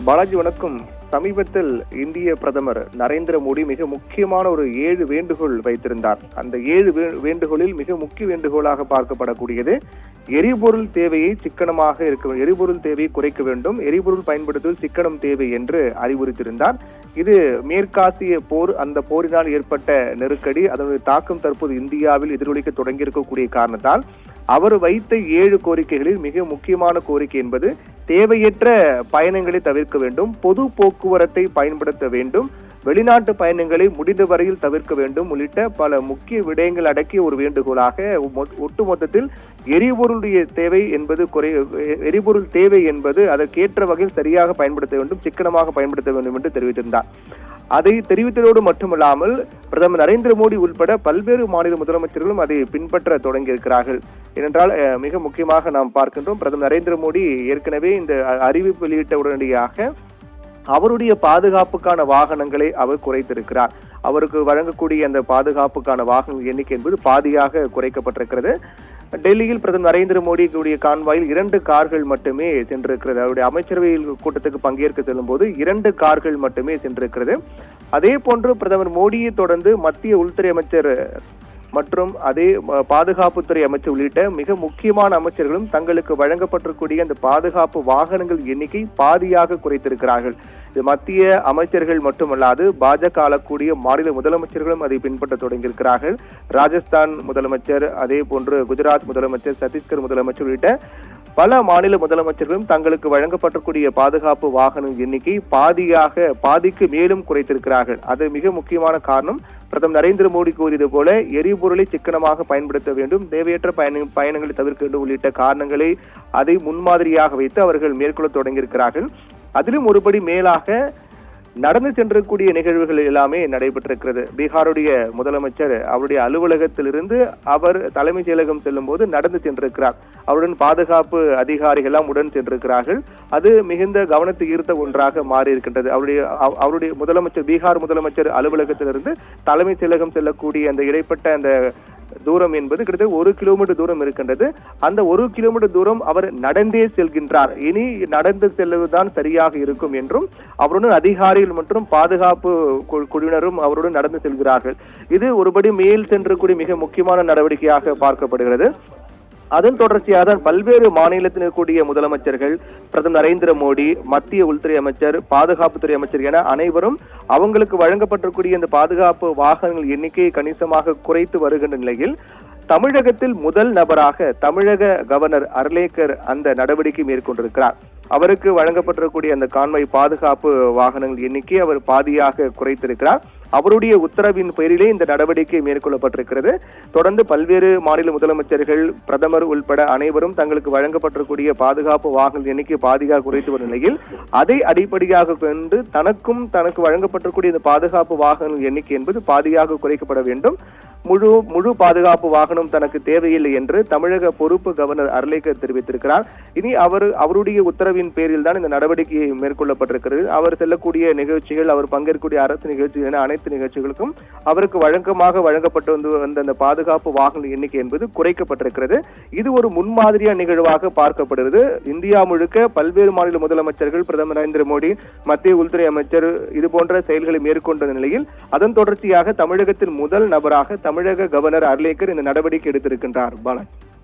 பாலாஜி வணக்கம். சமீபத்தில் இந்திய பிரதமர் நரேந்திர மோடி மிக முக்கியமான ஒரு 7 வேண்டுகோள் வைத்திருந்தார். அந்த 7 வேண்டுகோளில் மிக முக்கிய வேண்டுகோளாக பார்க்கப்படக்கூடியது எரிபொருள் தேவையை சிக்கனமாக இருக்க, எரிபொருள் தேவையை குறைக்க வேண்டும், எரிபொருள் பயன்படுத்துவதில் சிக்கனம் தேவை என்று அறிவுறுத்தியிருந்தார். இது மேற்காசிய போர், அந்த போரினால் ஏற்பட்ட நெருக்கடி, அதனுடைய தாக்கம் தற்போது இந்தியாவில் எதிரொலிக்க தொடங்கியிருக்கக்கூடிய காரணத்தால் அவர் வைத்த 7 கோரிக்கைகளில் மிக முக்கியமான கோரிக்கை என்பது தேவையற்ற பயணங்களை தவிர்க்க வேண்டும், பொது போக்குவரத்தை பயன்படுத்த வேண்டும், வெளிநாட்டு பயணங்களை முடிந்த வரையில் தவிர்க்க வேண்டும் உள்ளிட்ட பல முக்கிய விடயங்கள் அடக்கிய ஒரு வேண்டுகோளாக ஒட்டுமொத்தத்தில் எரிபொருள் தேவை என்பது அதற்கேற்ற வகையில் சரியாக பயன்படுத்த வேண்டும், சிக்கனமாக பயன்படுத்த வேண்டும் என்று தெரிவித்திருந்தார். அதை தெரிவித்ததோடு மட்டுமல்லாமல் பிரதமர் நரேந்திர மோடி உட்பட பல்வேறு மாநில முதலமைச்சர்களும் அதை பின்பற்ற தொடங்கியிருக்கிறார்கள். ஏனென்றால் மிக முக்கியமாக நாம் பார்க்கின்றோம், பிரதமர் நரேந்திர மோடி ஏற்கனவே இந்த அறிவிப்பு வெளியிட்ட உடனடியாக அவருடைய பாதுகாப்புக்கான வாகனங்களை அவர் குறைத்திருக்கிறார். அவருக்கு வழங்கக்கூடிய அந்த பாதுகாப்புக்கான வாகன எண்ணிக்கை என்பது பாதியாக குறைக்கப்பட்டிருக்கிறது. டெல்லியில் பிரதமர் நரேந்திர மோடியுடைய கான்வாயில் 2 கார்கள் மட்டுமே சென்றிருக்கிறது. அவருடைய அமைச்சரவை கூட்டத்துக்கு பங்கேற்க செல்லும் போது 2 கார்கள் மட்டுமே சென்றிருக்கிறது. அதே போன்று பிரதமர் மோடியை தொடர்ந்து மத்திய உள்துறை அமைச்சர் மற்றும் அதே பாதுகாப்புத்துறை அமைச்சர் உள்ளிட்ட மிக முக்கியமான அமைச்சர்களும் தங்களுக்கு வழங்கப்பட்டிருக்கூடிய அந்த பாதுகாப்பு வாகனங்கள் எண்ணிக்கை பாதியாக குறைத்திருக்கிறார்கள். இது மத்திய அமைச்சர்கள் மட்டுமல்லாது பாஜக ஆளக்கூடிய மாநில முதலமைச்சர்களும் அதை பின்பற்ற தொடங்கியிருக்கிறார்கள். ராஜஸ்தான் முதலமைச்சர், அதே போன்று குஜராத் முதலமைச்சர், சத்தீஸ்கர் முதலமைச்சர் உள்ளிட்ட பல மாநில முதலமைச்சர்களும் தங்களுக்கு வழங்கப்பட்டிருக்கூடிய பாதுகாப்பு வாகன எண்ணிக்கை பாதிக்கு மேலும் குறைத்திருக்கிறார்கள். அது மிக முக்கியமான காரணம், பிரதமர் நரேந்திர மோடி கூறியது போல எரிபொருளை சிக்கனமாக பயன்படுத்த வேண்டும், தேவையற்ற பயணங்களை தவிர்க்க வேண்டும் உள்ளிட்ட காரணங்களை அதை முன்மாதிரியாக வைத்து அவர்கள் மேற்கொள்ள தொடங்கியிருக்கிறார்கள். அதிலும் ஒருபடி மேலாக நடந்து சென்றக்கூடிய நிகழ்வுகள் எல்லாமே நடைபெற்றிருக்கிறது. பீகாருடைய முதலமைச்சர் அவருடைய அலுவலகத்திலிருந்து அவர் தலைமைச் செயலகம் செல்லும் போது நடந்து சென்றிருக்கிறார். அவருடன் பாதுகாப்பு அதிகாரிகள் எல்லாம் உடன் சென்றிருக்கிறார்கள். அது மிகுந்த கவனத்தை ஈர்த்த ஒன்றாக மாறி இருக்கின்றது. அவருடைய முதலமைச்சர், பீகார் முதலமைச்சர் அலுவலகத்திலிருந்து தலைமைச் செயலகம் செல்லக்கூடிய அந்த இடைப்பட்ட அந்த தூரம் என்பது கிட்டத்தட்ட 1 கிலோமீட்டர் தூரம் இருக்கின்றது. அந்த 1 கிலோமீட்டர் தூரம் அவர் நடந்தே செல்கின்றார். இனி நடந்து செல்வதுதான் சரியாக இருக்கும் என்றும் அவருடன் அதிகாரிகள் மற்றும் பாதுகாப்பு குழுவினரும் அவருடன் நடந்து செல்கிறார்கள். இது ஒருபடி மேல் சென்றக்கூடிய மிக முக்கியமான நடவடிக்கையாக பார்க்கப்படுகிறது. அதன் தொடர்ச்சியாக பல்வேறு மாநிலத்தில் இருக்கக்கூடிய முதலமைச்சர்கள், பிரதமர் நரேந்திர மோடி, மத்திய உள்துறை அமைச்சர், பாதுகாப்புத்துறை அமைச்சர் என அனைவரும் அவங்களுக்கு வழங்கப்பட்டிருக்கூடிய இந்த பாதுகாப்பு வாகனங்கள் எண்ணிக்கையை கணிசமாக குறைத்து வருகின்ற நிலையில் தமிழகத்தில் முதல் நபராக தமிழக கவர்னர் அர்லேக்கர் அந்த நடவடிக்கை மேற்கொண்டிருக்கிறார். அவருக்கு வழங்கப்பட்டிருக்கக்கூடிய அந்த கான்வாய் பாதுகாப்பு வாகனங்கள் எண்ணிக்கை அவர் பாதியாக குறைத்திருக்கிறார். அவருடைய உத்தரவின் பெயரிலே இந்த நடவடிக்கை மேற்கொள்ளப்பட்டிருக்கிறது. தொடர்ந்து பல்வேறு மாநில முதலமைச்சர்கள், பிரதமர் உள்பட அனைவரும் தங்களுக்கு வழங்கப்பட்டிருக்கூடிய பாதுகாப்பு வாகன எண்ணிக்கை பாதியாக குறைத்து வரும் நிலையில் அதை அடிப்படையாக கொண்டு தனக்கு வழங்கப்பட்டிருக்கூடிய இந்த பாதுகாப்பு வாகன எண்ணிக்கை என்பது பாதியாக குறைக்கப்பட வேண்டும், முழு பாதுகாப்பு வாகனம் தனக்கு தேவையில்லை என்று தமிழக பொறுப்பு கவர்னர் அர்லேக்கர் தெரிவித்திருக்கிறார். இனி அவருடைய உத்தரவின் பேரில் தான் இந்த நடவடிக்கை மேற்கொள்ளப்பட்டிருக்கிறது. அவர் செல்லக்கூடிய நிகழ்ச்சிகள், அவர் பங்கேற்கக்கூடிய அரசு நிகழ்ச்சிகள் என அனைத்து நிகழ்ச்சிகளுக்கும் அவருக்கு வழக்கமாக வழங்கப்பட்டு வந்த அந்த பாதுகாப்பு வாகன எண்ணிக்கை என்பது குறைக்கப்பட்டிருக்கிறது. இது ஒரு முன்மாதிரியான நிகழ்வாக பார்க்கப்படுகிறது. இந்தியா முழுக்க பல்வேறு மாநில முதலமைச்சர்கள், பிரதமர் நரேந்திர மோடி, மத்திய உள்துறை அமைச்சர் இது போன்ற செயல்களை மேற்கொண்ட நிலையில் அதன் தொடர்ச்சியாக தமிழகத்தின் முதல் நபராக தமிழக கவர்னர் அர்லேக்கர் இந்த நடவடிக்கை எடுத்திருக்கின்றார். பாலாஜி.